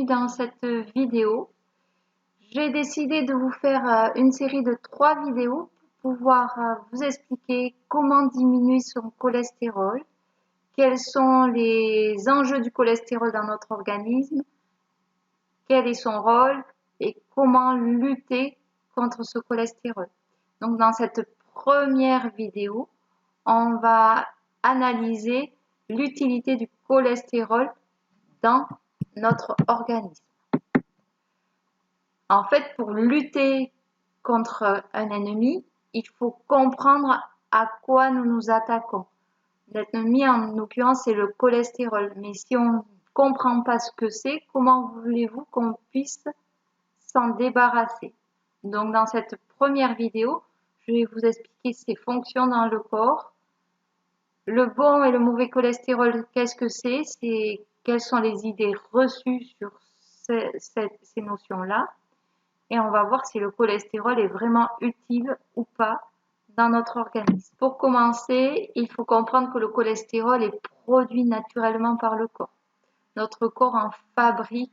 bienvenue dans cette vidéo. J'ai décidé de vous faire une série de 3 vidéos pour pouvoir vous expliquer comment diminuer son cholestérol, quels sont les enjeux du cholestérol dans notre organisme, quel est son rôle et comment lutter contre ce cholestérol. Donc dans cette première vidéo, on va analyser l'utilité du cholestérol dans notre organisme. En fait, pour lutter contre un ennemi, il faut comprendre à quoi nous nous attaquons. L'ennemi, en l'occurrence, c'est le cholestérol. Mais si on ne comprend pas ce que c'est, comment voulez-vous qu'on puisse s'en débarrasser? Donc, dans cette première vidéo, je vais vous expliquer ses fonctions dans le corps. Le bon et le mauvais cholestérol, qu'est-ce que c'est? Quelles sont les idées reçues sur ces notions-là? Et on va voir si le cholestérol est vraiment utile ou pas dans notre organisme. Pour commencer, il faut comprendre que le cholestérol est produit naturellement par le corps. Notre corps en fabrique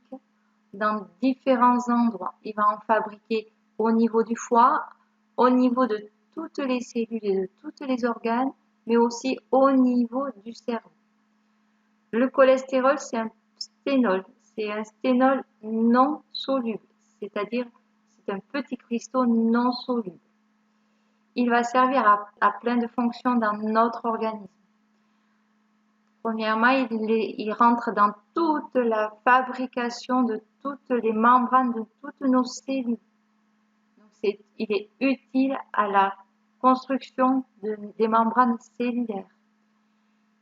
dans différents endroits. Il va en fabriquer au niveau du foie, au niveau de toutes les cellules et de tous les organes, mais aussi au niveau du cerveau. Le cholestérol, c'est un sténol. C'est un sténol non soluble, c'est-à-dire c'est un petit cristaux non soluble. Il va servir à plein de fonctions dans notre organisme. Premièrement, il rentre dans toute la fabrication de toutes les membranes de toutes nos cellules. Donc il est utile à la construction des membranes cellulaires.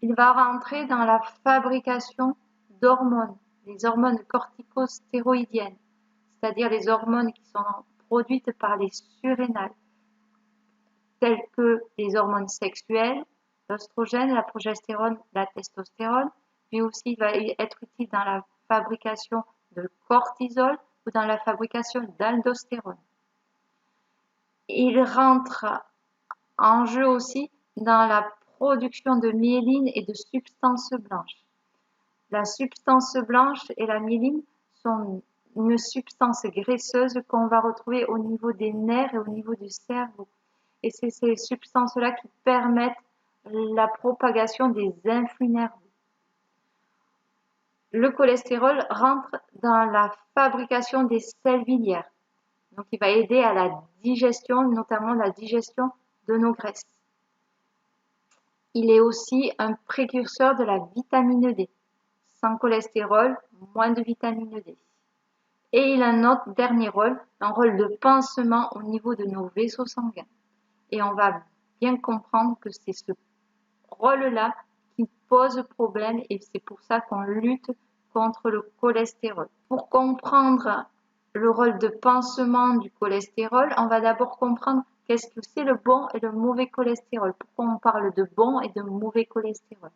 Il va rentrer dans la fabrication d'hormones, les hormones corticostéroïdiennes, c'est-à-dire les hormones qui sont produites par les surrénales, telles que les hormones sexuelles, l'oestrogène, la progestérone, la testostérone, mais aussi il va être utile dans la fabrication de cortisol ou dans la fabrication d'aldostérone. Il rentre en jeu aussi dans la production de myéline et de substances blanches. La substance blanche et la myéline sont une substance graisseuse qu'on va retrouver au niveau des nerfs et au niveau du cerveau. Et c'est ces substances-là qui permettent la propagation des influx nerveux. Le cholestérol rentre dans la fabrication des sels biliaires. Donc, il va aider à la digestion, notamment la digestion de nos graisses. Il est aussi un précurseur de la vitamine D. Sans cholestérol, moins de vitamine D. Et il a un autre dernier rôle, un rôle de pansement au niveau de nos vaisseaux sanguins. Et on va bien comprendre que c'est ce rôle-là qui pose problème et c'est pour ça qu'on lutte contre le cholestérol. Pour comprendre le rôle de pansement du cholestérol, on va d'abord comprendre qu'est-ce que c'est le bon et le mauvais cholestérol. Pourquoi on parle de bon et de mauvais cholestérol?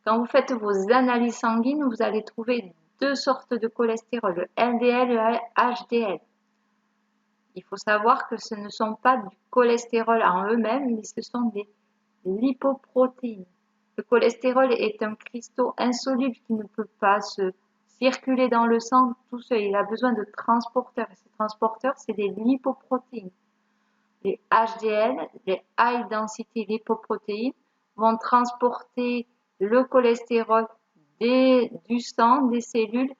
Quand vous faites vos analyses sanguines, vous allez trouver 2 sortes de cholestérol, le LDL et le HDL. Il faut savoir que ce ne sont pas du cholestérol en eux-mêmes, mais ce sont des lipoprotéines. Le cholestérol est un cristaux insoluble qui ne peut pas se circuler dans le sang tout seul. Il a besoin de transporteurs. Et ces transporteurs, c'est des lipoprotéines. Les HDL, les High Density Lipoproteins, vont transporter le cholestérol du sang, des cellules,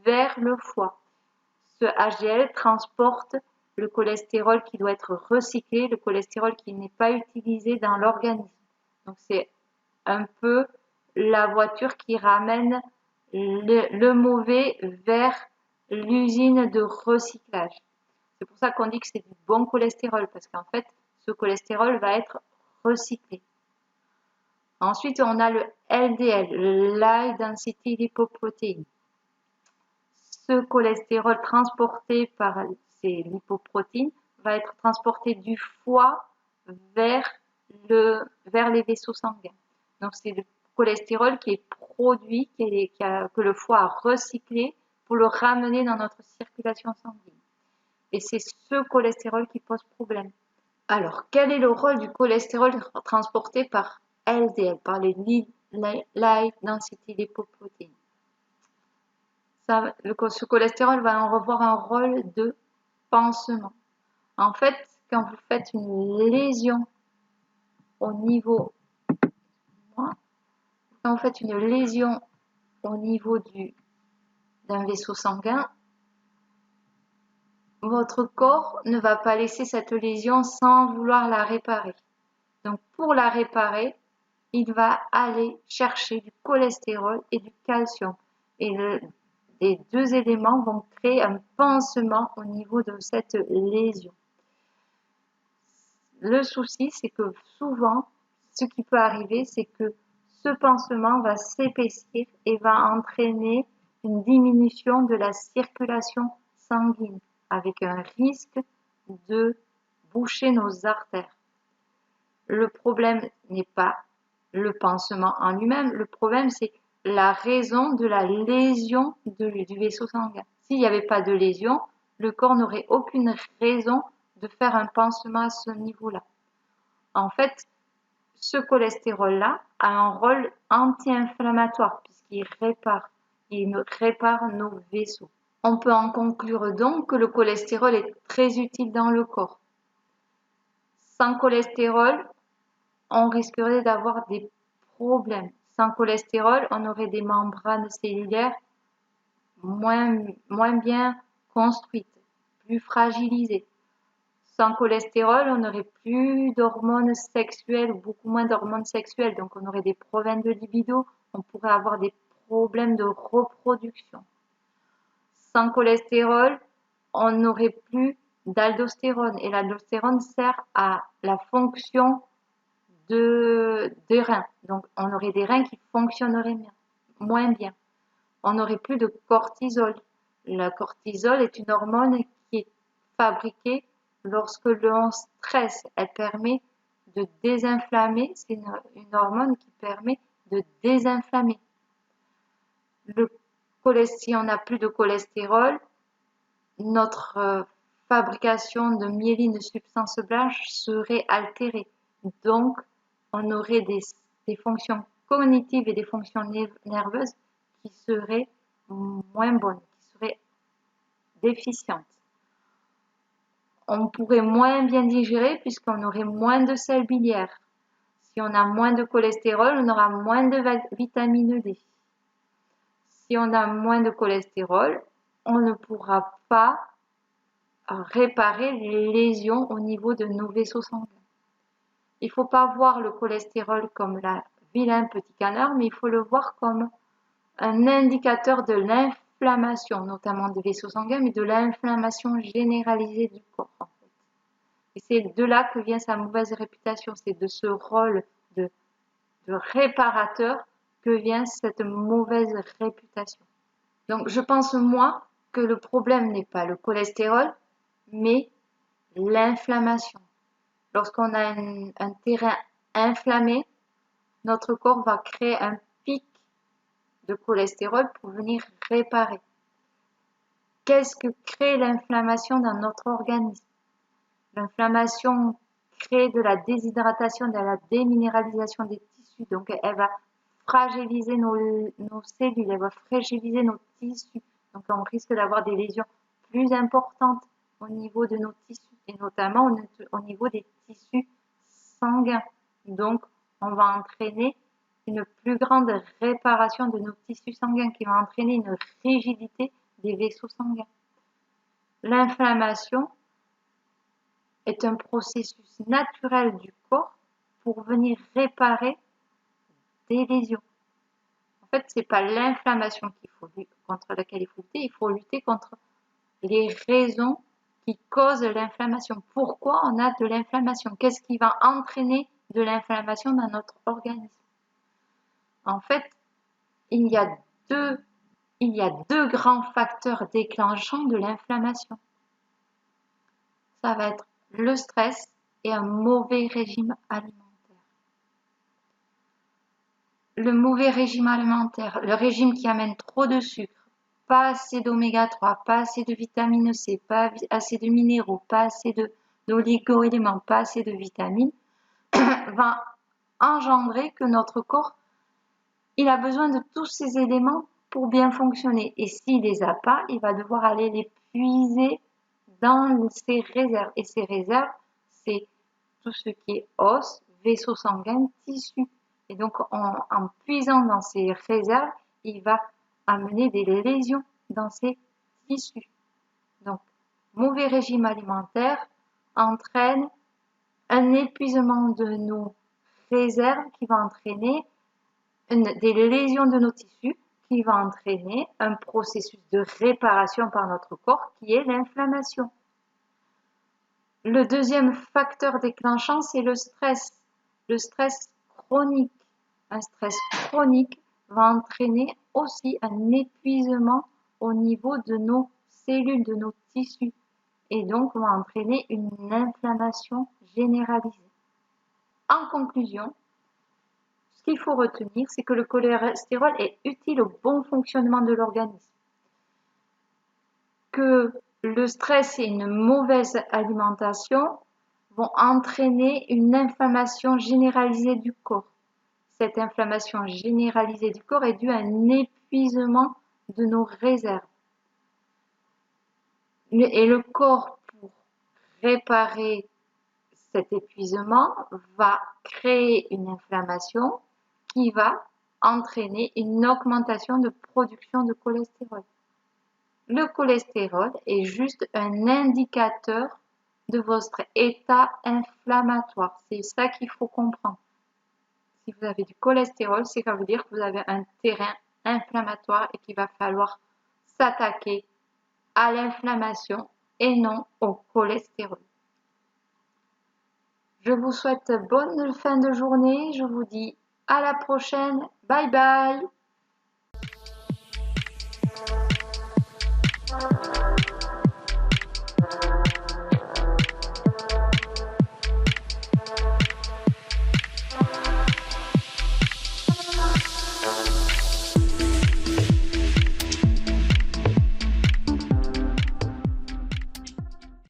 vers le foie. Ce HDL transporte le cholestérol qui doit être recyclé, le cholestérol qui n'est pas utilisé dans l'organisme. Donc c'est un peu la voiture qui ramène le mauvais vers l'usine de recyclage. C'est pour ça qu'on dit que c'est du bon cholestérol, parce qu'en fait, ce cholestérol va être recyclé. Ensuite, on a le LDL, le High Density Lipoprotein. Ce cholestérol transporté par ces lipoprotéines va être transporté du foie vers les vaisseaux sanguins. Donc, c'est le cholestérol qui est produit, que le foie a recyclé pour le ramener dans notre circulation sanguine. Et c'est ce cholestérol qui pose problème. Alors, quel est le rôle du cholestérol transporté par LDL, par les High Density Lipoproteins? Ce cholestérol va avoir un rôle de pansement. En fait, quand vous faites une lésion au niveau, quand vous faites une lésion au niveau d'un vaisseau sanguin, votre corps ne va pas laisser cette lésion sans vouloir la réparer. Donc pour la réparer, il va aller chercher du cholestérol et du calcium. Et les deux éléments vont créer un pansement au niveau de cette lésion. Le souci, c'est que souvent, ce qui peut arriver, c'est que ce pansement va s'épaissir et va entraîner une diminution de la circulation sanguine, avec un risque de boucher nos artères. Le problème n'est pas le pansement en lui-même, le problème c'est la raison de la lésion du vaisseau sanguin. S'il n'y avait pas de lésion, le corps n'aurait aucune raison de faire un pansement à ce niveau-là. En fait, ce cholestérol-là a un rôle anti-inflammatoire puisqu'il répare nos vaisseaux. On peut en conclure donc que le cholestérol est très utile dans le corps. Sans cholestérol, on risquerait d'avoir des problèmes. Sans cholestérol, on aurait des membranes cellulaires moins bien construites, plus fragilisées. Sans cholestérol, on n'aurait plus d'hormones sexuelles ou beaucoup moins d'hormones sexuelles. Donc, on aurait des problèmes de libido, on pourrait avoir des problèmes de reproduction. Sans cholestérol, on n'aurait plus d'aldostérone. Et l'aldostérone sert à la fonction des reins. Donc, on aurait des reins qui fonctionneraient moins bien. On n'aurait plus de cortisol. Le cortisol est une hormone qui est fabriquée lorsque l'on stresse. Elle permet de désinflammer. C'est une hormone qui permet de désinflammer. Si on n'a plus de cholestérol, notre fabrication de myéline, de substance blanche, serait altérée. Donc, on aurait des fonctions cognitives et des fonctions nerveuses qui seraient moins bonnes, qui seraient déficientes. On pourrait moins bien digérer puisqu'on aurait moins de sels biliaires. Si on a moins de cholestérol, on aura moins de vitamine D. Si on a moins de cholestérol, on ne pourra pas réparer les lésions au niveau de nos vaisseaux sanguins. Il ne faut pas voir le cholestérol comme la vilain petit canard, mais il faut le voir comme un indicateur de l'inflammation, notamment des vaisseaux sanguins, mais de l'inflammation généralisée du corps. En fait. Et c'est de là que vient sa mauvaise réputation, c'est de ce rôle de réparateur que vient cette mauvaise réputation. Donc je pense moi que le problème n'est pas le cholestérol, mais l'inflammation. Lorsqu'on a un terrain inflammé, notre corps va créer un pic de cholestérol pour venir réparer. Qu'est-ce que crée l'inflammation dans notre organisme? L'inflammation crée de la déshydratation, de la déminéralisation des tissus. Donc, elle va fragiliser nos cellules, elle va fragiliser nos tissus. Donc, on risque d'avoir des lésions plus importantes au niveau de nos tissus et notamment au niveau des tissus sanguins. Donc, on va entraîner une plus grande réparation de nos tissus sanguins qui va entraîner une rigidité des vaisseaux sanguins. L'inflammation est un processus naturel du corps pour venir réparer des lésions. En fait, ce n'est pas l'inflammation contre laquelle il faut lutter, il faut lutter contre les raisons qui causent l'inflammation. Pourquoi on a de l'inflammation? Qu'est-ce qui va entraîner de l'inflammation dans notre organisme? En fait, il y a deux grands facteurs déclenchants de l'inflammation. Ça va être le stress et un mauvais régime alimentaire. Le mauvais régime alimentaire, le régime qui amène trop de sucre, pas assez d'oméga 3, pas assez de vitamine C, pas assez de minéraux, pas assez d'oligo-éléments, pas assez de vitamines, va engendrer que notre corps, il a besoin de tous ces éléments pour bien fonctionner. Et s'il les a pas, il va devoir aller les puiser dans ses réserves. Et ces réserves, c'est tout ce qui est os, vaisseau sanguin, tissu. Et donc, en puisant dans ces réserves, il va amener des lésions dans ces tissus. Donc, mauvais régime alimentaire entraîne un épuisement de nos réserves qui va entraîner des lésions de nos tissus, qui va entraîner un processus de réparation par notre corps qui est l'inflammation. Le deuxième facteur déclenchant, c'est le stress chronique. Un stress chronique va entraîner aussi un épuisement au niveau de nos cellules, de nos tissus, et donc va entraîner une inflammation généralisée. En conclusion, ce qu'il faut retenir, c'est que le cholestérol est utile au bon fonctionnement de l'organisme, que le stress et une mauvaise alimentation vont entraîner une inflammation généralisée du corps. Cette inflammation généralisée du corps est due à un épuisement de nos réserves. Et le corps, pour réparer cet épuisement, va créer une inflammation qui va entraîner une augmentation de production de cholestérol. Le cholestérol est juste un indicateur de votre état inflammatoire. C'est ça qu'il faut comprendre. Si vous avez du cholestérol, c'est ça veut dire que vous avez un terrain inflammatoire et qu'il va falloir s'attaquer à l'inflammation et non au cholestérol. Je vous souhaite bonne fin de journée. Je vous dis à la prochaine. Bye bye.